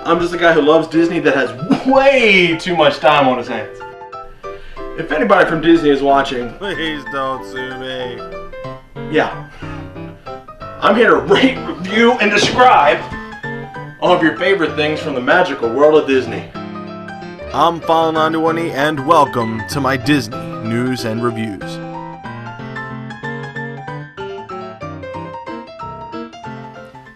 I'm just a guy who loves Disney that has way too much time on his hands. If anybody from Disney is watching, please don't sue me. Yeah. I'm here to rate, review, and describe all of your favorite things from the magical world of Disney. I'm File91e and welcome to my Disney news and reviews.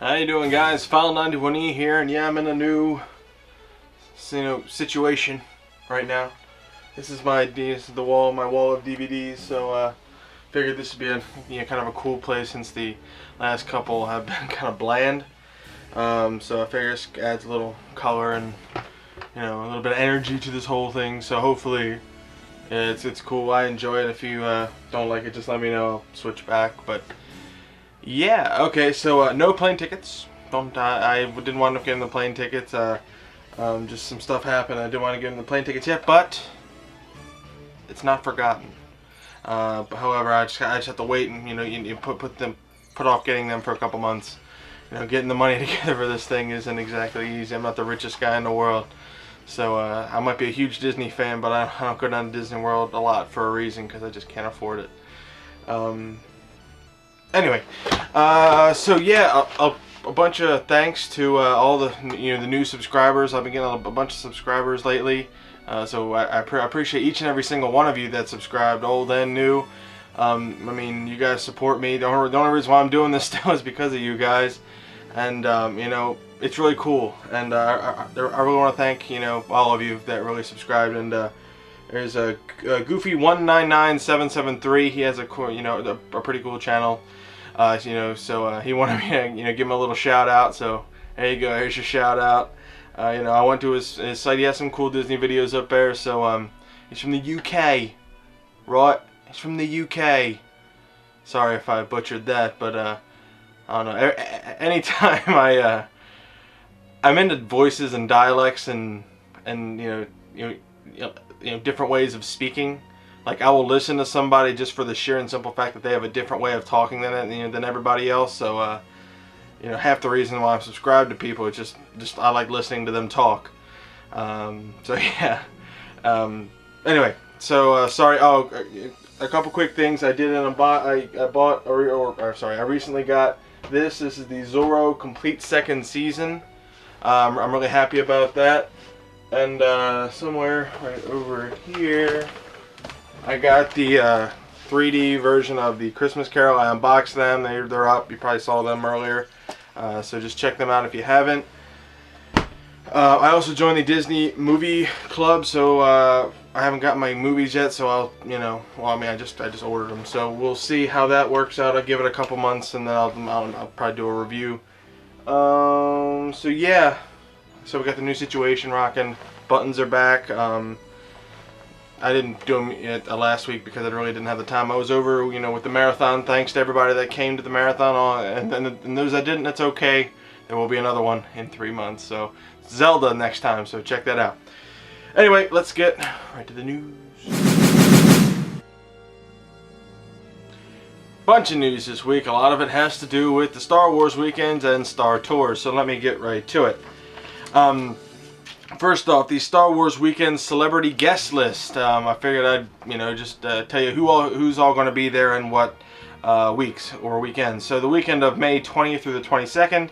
How you doing, guys? File91e here, and yeah, I'm in a new situation right now. This is my wall of DVDs, so figured this would be a kind of a cool place since the last couple have been kind of bland. So I figure this adds a little color and a little bit of energy to this whole thing. So hopefully it's cool. I enjoy it. If you don't like it, just let me know. I'll switch back. But yeah, okay. So no plane tickets. I didn't want to get in the plane tickets. Just some stuff happened. I didn't want to get in the plane tickets yet, but it's not forgotten. However, I just have to wait and you put off getting them for a couple months. Getting the money together for this thing isn't exactly easy. I'm not the richest guy in the world, so I might be a huge Disney fan, but I don't go down to Disney World a lot for a reason, because I just can't afford it. Anyway, so yeah, a bunch of thanks to all the the new subscribers. I've been getting a bunch of subscribers lately. So I appreciate each and every single one of you that subscribed, old and new. I mean, you guys support me. The only reason why I'm doing this still is because of you guys, and it's really cool. And I really want to thank all of you that really subscribed. And there's a Goofy199773. He has a pretty cool channel. So he wanted me to give him a little shout out. So there you go. Here's your shout out. I went to his site. He has some cool Disney videos up there. So he's from the UK, right? He's from the UK. Sorry if I butchered that, but I don't know. Anytime I'm into voices and dialects and different ways of speaking. Like, I will listen to somebody just for the sheer and simple fact that they have a different way of talking than everybody else. So half the reason why I'm subscribed to people is just I like listening to them talk. So yeah. Anyway, so sorry. Oh, a couple quick things. I recently got this. This is the Zorro Complete Second Season. I'm really happy about that. And somewhere right over here, I got the 3D version of the Christmas Carol. I unboxed them. They're up. You probably saw them earlier. So just check them out if you haven't. I also joined the Disney Movie Club, so I haven't got my movies yet. So I'll, I just ordered them. So we'll see how that works out. I'll give it a couple months, and then I'll probably do a review. So yeah. So we got the new situation rocking. Buttons are back. I didn't do them last week because I really didn't have the time. I was over, with the marathon. Thanks to everybody that came to the marathon. And those that didn't, that's okay. There will be another one in 3 months. So Zelda next time. So check that out. Anyway, let's get right to the news. Bunch of news this week. A lot of it has to do with the Star Wars weekends and Star Tours. So let me get right to it. First off, the Star Wars Weekend Celebrity Guest List. I figured I'd, just tell you who's all going to be there and what weeks or weekends. So the weekend of May 20th through the 22nd,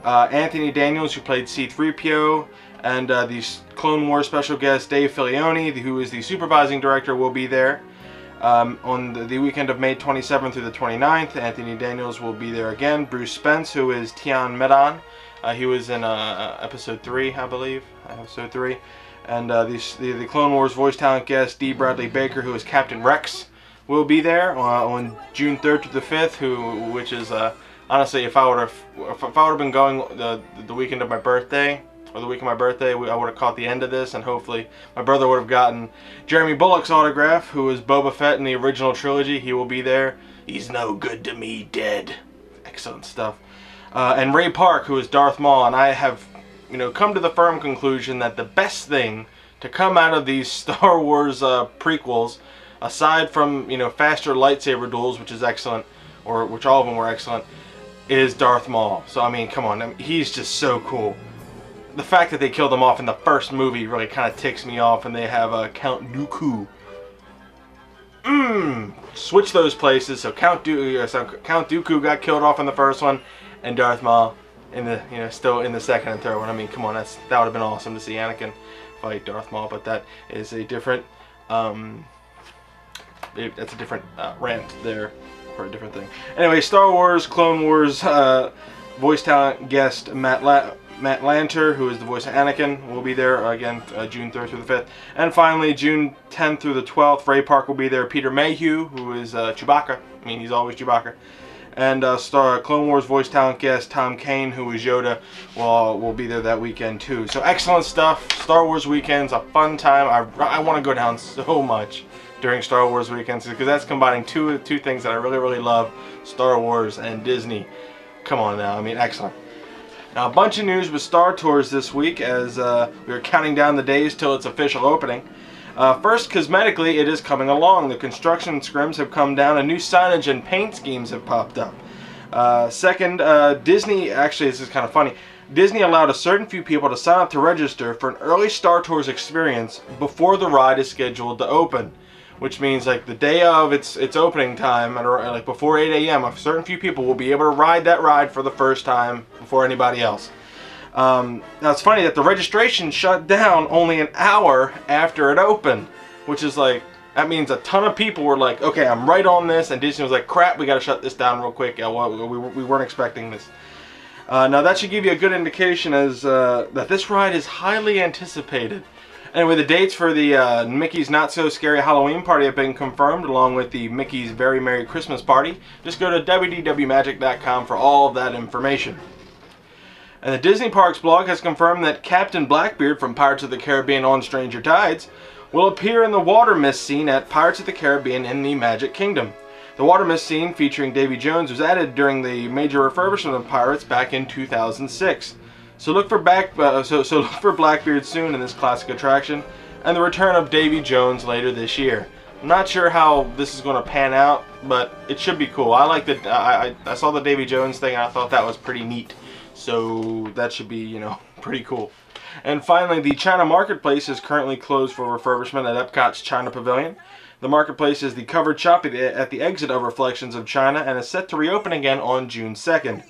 Anthony Daniels, who played C-3PO, and the Clone Wars special guest Dave Filoni, who is the supervising director, will be there. On the weekend of May 27th through the 29th, Anthony Daniels will be there again. Bruce Spence, who is Tian Medan. He was in episode 3, I believe, episode 3, and the Clone Wars voice talent guest D. Bradley Baker, who is Captain Rex, will be there on June 3rd to the 5th. Which is honestly, if I would have been going the weekend of my birthday, or the week of my birthday, I would have caught the end of this, and hopefully my brother would have gotten Jeremy Bulloch's autograph, who is Boba Fett in the original trilogy. He will be there. He's no good to me, dead. Excellent stuff. And Ray Park, who is Darth Maul, and I have, come to the firm conclusion that the best thing to come out of these Star Wars prequels, aside from faster lightsaber duels, which is excellent, or which all of them were excellent, is Darth Maul. So I mean, come on, he's just so cool. the fact that they killed him off in the first movie really kind of ticks me off, and they have Count Dooku. Switch those places. So Count Dooku got killed off in the first one, and Darth Maul in the still in the second and third one. I mean, come on, that would have been awesome to see Anakin fight Darth Maul, but that is a different that's a different rant there for a different thing. Anyway, Star Wars, Clone Wars voice talent guest Matt Lanter, who is the voice of Anakin, will be there again June 3rd through the 5th. And finally, June 10th through the 12th, Ray Park will be there. Peter Mayhew, who is Chewbacca. I mean, he's always Chewbacca. And Clone Wars voice talent guest Tom Kane, who is Yoda, will be there that weekend too. So excellent stuff. Star Wars weekends, a fun time. I want to go down so much during Star Wars weekends, because that's combining two things that I really, really love: Star Wars and Disney. Come on now, I mean, excellent. Now, a bunch of news with Star Tours this week as we are counting down the days till its official opening. First, cosmetically, it is coming along. The construction scrims have come down, and new signage and paint schemes have popped up. Second, Disney, actually this is kind of funny, Disney allowed a certain few people to sign up to register for an early Star Tours experience before the ride is scheduled to open. Which means, like, the day of its opening time, and like before 8 a.m., a certain few people will be able to ride that ride for the first time before anybody else. Now, it's funny that the registration shut down only an hour after it opened, which is like, that means a ton of people were like, okay, I'm right on this, and Disney was like, crap, we got to shut this down real quick. We weren't expecting this. Now, that should give you a good indication as that this ride is highly anticipated. Anyway, the dates for the Mickey's Not So Scary Halloween Party have been confirmed, along with the Mickey's Very Merry Christmas Party. Just go to wdwmagic.com for all of that information. And the Disney Parks blog has confirmed that Captain Blackbeard from Pirates of the Caribbean on Stranger Tides will appear in the water mist scene at Pirates of the Caribbean in the Magic Kingdom. The water mist scene featuring Davy Jones was added during the major refurbishment of Pirates back in 2006. So look for look for Blackbeard soon in this classic attraction, and the return of Davy Jones later this year. I'm not sure how this is going to pan out, but it should be cool. I like that. I saw the Davy Jones thing, and I thought that was pretty neat. So that should be, pretty cool. And finally, the China Marketplace is currently closed for refurbishment at Epcot's China Pavilion. The marketplace is the covered shop at the exit of Reflections of China, and is set to reopen again on June 2nd.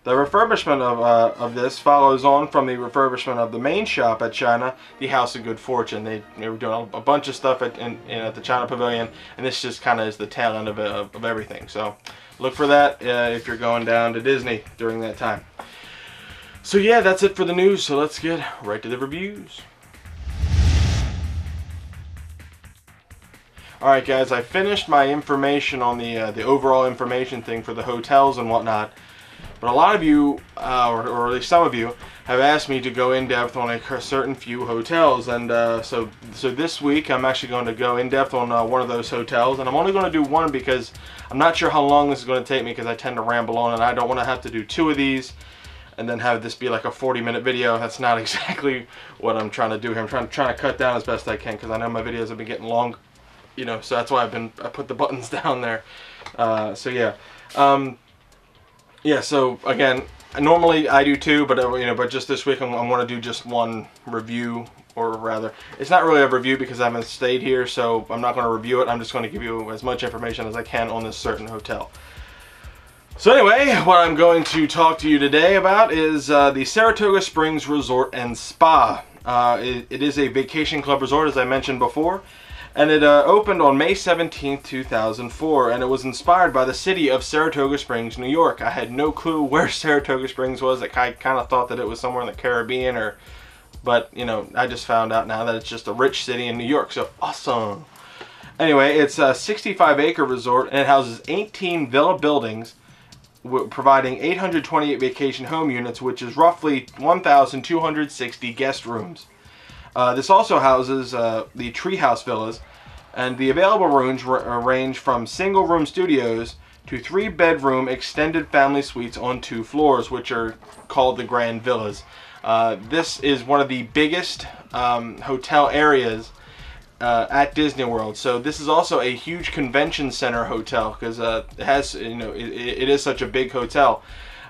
The refurbishment of this follows on from the refurbishment of the main shop at China, the House of Good Fortune. They were doing a bunch of stuff at the China Pavilion, and this just kind of is the tail end of everything. So look for that if you're going down to Disney during that time. So yeah, that's it for the news. So let's get right to the reviews. Alright guys, I finished my information on the overall information thing for the hotels and whatnot. But a lot of you, or at least some of you, have asked me to go in depth on a certain few hotels, and so this week I'm actually going to go in depth on one of those hotels, and I'm only going to do one because I'm not sure how long this is going to take me, because I tend to ramble on, and I don't want to have to do two of these and then have this be like a 40-minute video. That's not exactly what I'm trying to do here. I'm trying to cut down as best I can, because I know my videos have been getting long, so that's why I put the buttons down there. So yeah. Yeah, so again, normally I do two, but but just this week I'm going to do just one review, or rather, it's not really a review because I haven't stayed here, so I'm not going to review it. I'm just going to give you as much information as I can on this certain hotel. So anyway, what I'm going to talk to you today about is the Saratoga Springs Resort and Spa. It is a vacation club resort, as I mentioned before. And it opened on May 17th, 2004, and it was inspired by the city of Saratoga Springs, New York. I had no clue where Saratoga Springs was. I kind of thought that it was somewhere in the Caribbean, but I just found out now that it's just a rich city in New York, so awesome. Anyway, it's a 65-acre resort, and it houses 18 villa buildings, providing 828 vacation home units, which is roughly 1,260 guest rooms. This also houses the Treehouse Villas, and the available rooms range from single-room studios to 3-bedroom extended family suites on 2 floors, which are called the Grand Villas. This is one of the biggest hotel areas at Disney World. So this is also a huge convention center hotel, because it has, it is such a big hotel.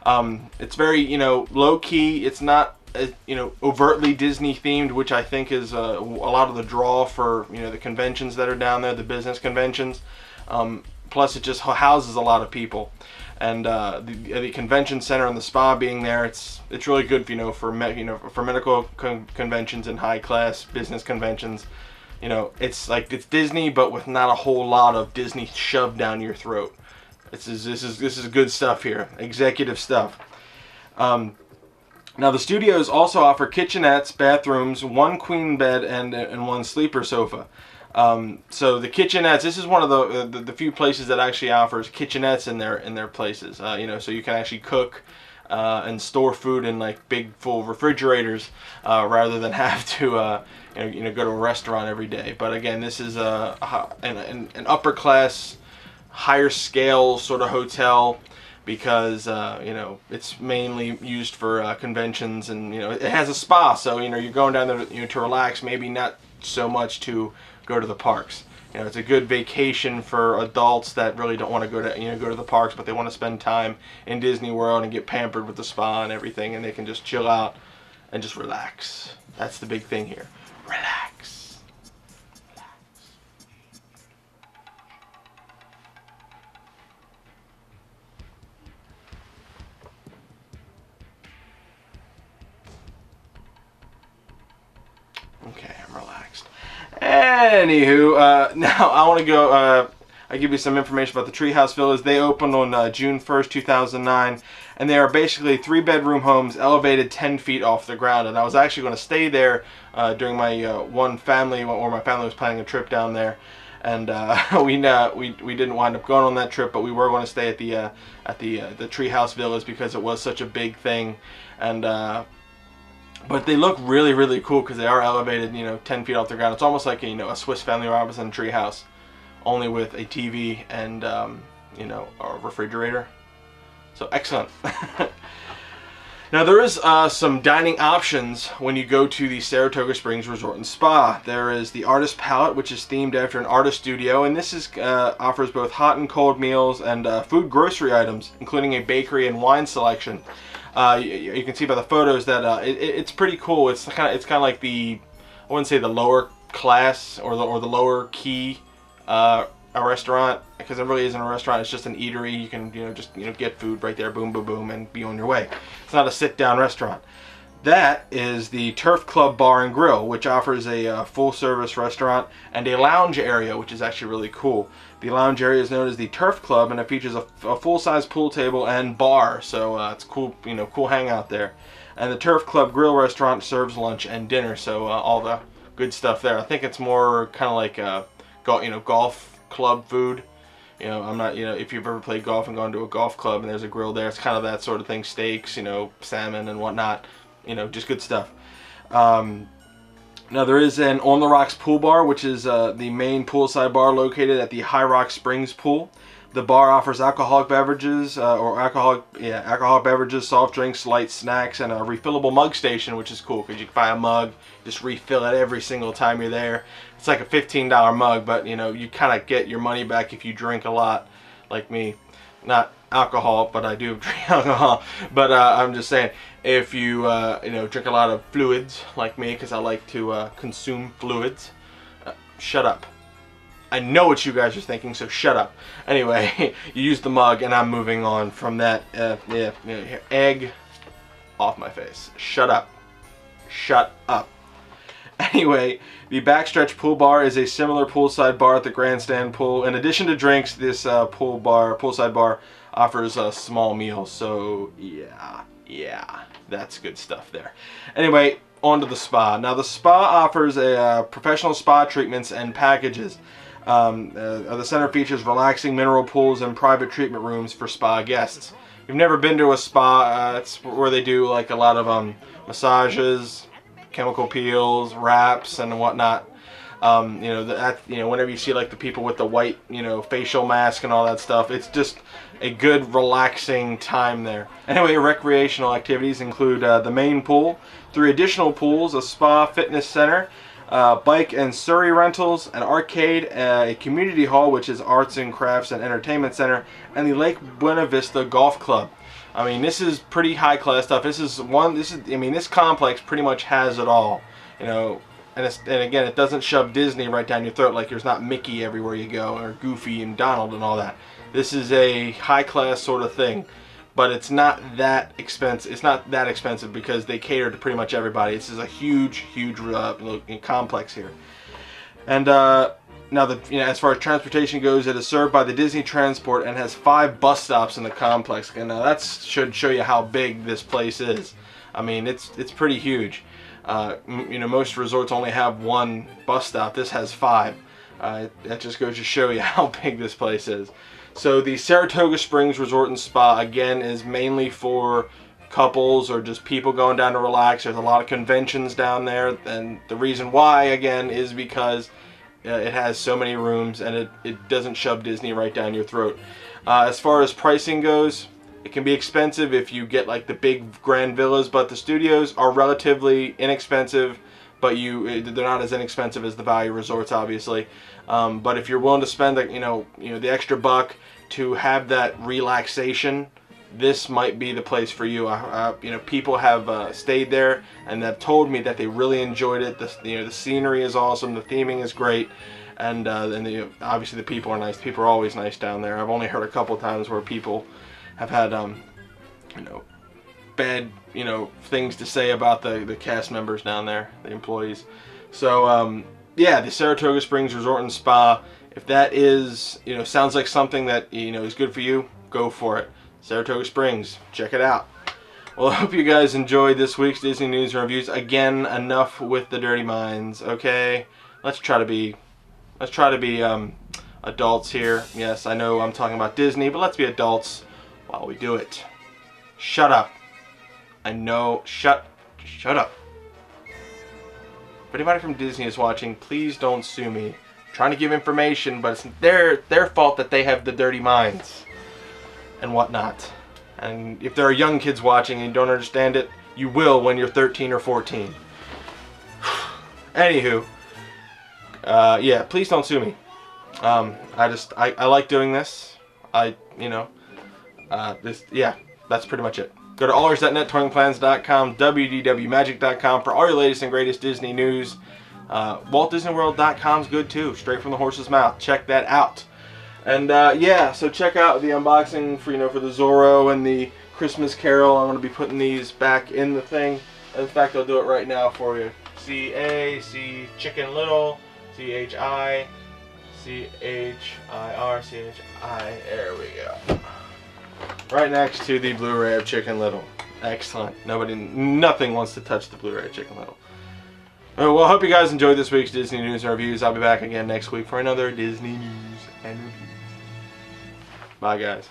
It's very, low key. It's not overtly Disney themed, which I think is a lot of the draw for the conventions that are down there, the business conventions. Plus, it just houses a lot of people, and the convention center and the spa being there, it's really good, for medical conventions and high class business conventions. It's Disney, but with not a whole lot of Disney shoved down your throat. This is good stuff here, executive stuff. Now the studios also offer kitchenettes, bathrooms, one queen bed, and one sleeper sofa. So the kitchenettes, this is one of the few places that actually offers kitchenettes in their places. So you can actually cook and store food in like big full refrigerators rather than have to go to a restaurant every day. But again, this is an upper class, higher scale sort of hotel, because it's mainly used for conventions, and it has a spa, so you're going down there to relax, maybe not so much to go to the parks. It's a good vacation for adults that really don't want to go to the parks, but they want to spend time in Disney World and get pampered with the spa and everything, and they can just chill out and just relax. That's the big thing here. Relax. Okay, I'm relaxed. Anywho, now I want to go, I give you some information about the Treehouse Villas. They opened on June 1st, 2009, and they are basically 3-bedroom homes elevated 10 feet off the ground. And I was actually going to stay there during my my family was planning a trip down there, and we didn't wind up going on that trip, but we were going to stay at the Treehouse Villas because it was such a big thing, and. But they look really, really cool because they are elevated, 10 feet off the ground. It's almost like a Swiss Family Robinson treehouse, only with a TV and a refrigerator. So excellent. Now there is some dining options when you go to the Saratoga Springs Resort and Spa. There is the Artist Palette, which is themed after an artist studio, and this offers both hot and cold meals and food grocery items, including a bakery and wine selection. You can see by the photos that it's pretty cool. It's kind of like I wouldn't say the lower class or the lower key a restaurant, because it really isn't a restaurant. It's just an eatery. You can just get food right there, boom, boom, boom, and be on your way. It's not a sit-down restaurant. That is the Turf Club Bar and Grill, which offers a full-service restaurant and a lounge area, which is actually really cool. The lounge area is known as the Turf Club, and it features a full-size pool table and bar, so it's cool, cool hangout there. And the Turf Club Grill restaurant serves lunch and dinner, so all the good stuff there. I think it's more kind of like golf club food. I'm not, if you've ever played golf and gone to a golf club and there's a grill there, it's kind of that sort of thing. Steaks, salmon and whatnot. Just good stuff. Now there is an On the Rocks pool bar, which is the main poolside bar located at the High Rock Springs pool. The bar offers alcoholic beverages, alcoholic beverages, soft drinks, light snacks, and a refillable mug station, which is cool because you can buy a mug, just refill it every single time you're there. It's like a $15 mug, but you kind of get your money back if you drink a lot, like me. Not alcohol, but I do drink alcohol. But I'm just saying, if you drink a lot of fluids like me, because I like to consume fluids. Shut up. I know what you guys are thinking, so shut up. Anyway, you use the mug, and I'm moving on from that. Egg off my face. Shut up. Shut up. Anyway, the Backstretch Pool Bar is a similar poolside bar at the Grandstand Pool. In addition to drinks, this poolside bar offers small meals. So yeah, that's good stuff there. Anyway, on to the spa. Now the spa offers a professional spa treatments and packages. The center features relaxing mineral pools and private treatment rooms for spa guests. If you've never been to a spa, it's where they do like a lot of massages, chemical peels, wraps, and whatnot. Whenever you see like the people with the white, facial mask and all that stuff, it's just a good relaxing time there. Anyway, recreational activities include the main pool, 3 additional pools, a spa fitness center, bike and Surrey rentals, an arcade, a community hall, which is arts and crafts and entertainment center, and the Lake Buena Vista Golf Club. I mean, this is pretty high class stuff. I mean, this complex pretty much has it all, you know. And again, it doesn't shove Disney right down your throat, like there's not Mickey everywhere you go, or Goofy and Donald and all that. This is a high class sort of thing, but it's not that expensive. It's not that expensive because they cater to pretty much everybody. This is a huge complex here. And now, as far as transportation goes, it is served by the Disney Transport and has 5 bus stops in the complex. And now that should show you how big this place is. I mean, it's pretty huge. You know, most resorts only have 1 bus stop. This has 5. That just goes to show you how big this place is. So the Saratoga Springs Resort and Spa, again, is mainly for couples or just people going down to relax. There's a lot of conventions down there, and the reason why, again, is because it has so many rooms and it doesn't shove Disney right down your throat. As far as pricing goes, it can be expensive if you get like the big grand villas, but the studios are relatively inexpensive, but they're not as inexpensive as the value resorts, obviously. But if you're willing to spend the extra buck to have that relaxation, this might be the place for you. You know, people have stayed there and have told me that they really enjoyed it. The scenery is awesome, the theming is great, and obviously the people are nice. People are always nice down there. I've only heard a couple times where people have had bad things to say about the cast members down there, the employees. So yeah, the Saratoga Springs Resort and Spa, if that is sounds like something that is good for you, go for it. Saratoga Springs, check it out. Well, I hope you guys enjoyed this week's Disney News and Reviews. Again, enough with the dirty minds, okay? Let's try to be adults here. Yes, I know I'm talking about Disney, but let's be adults while we do it. Shut up. I know. Shut up. If anybody from Disney is watching, please don't sue me. I'm trying to give information, but it's their fault that they have the dirty minds and whatnot. And if there are young kids watching and you don't understand it, you will when you're 13 or 14. Anywho, yeah, please don't sue me. I like doing this. Yeah, that's pretty much it. Go to allers.net, touringplans.com, wdwmagic.com for all your latest and greatest Disney news. WaltDisneyWorld.com is good too, straight from the horse's mouth. Check that out. And yeah, so check out the unboxing for for the Zorro and the Christmas Carol. I'm going to be putting these back in the thing. In fact, I'll do it right now for you. C-A-C Chicken Little, C-H-I C-H-I-R-C-H-I. There we go. Right next to the Blu-ray of Chicken Little. Excellent. Nothing wants to touch the Blu-ray of Chicken Little. Well, I hope you guys enjoyed this week's Disney News and Reviews. I'll be back again next week for another Disney News and Reviews. Bye, guys.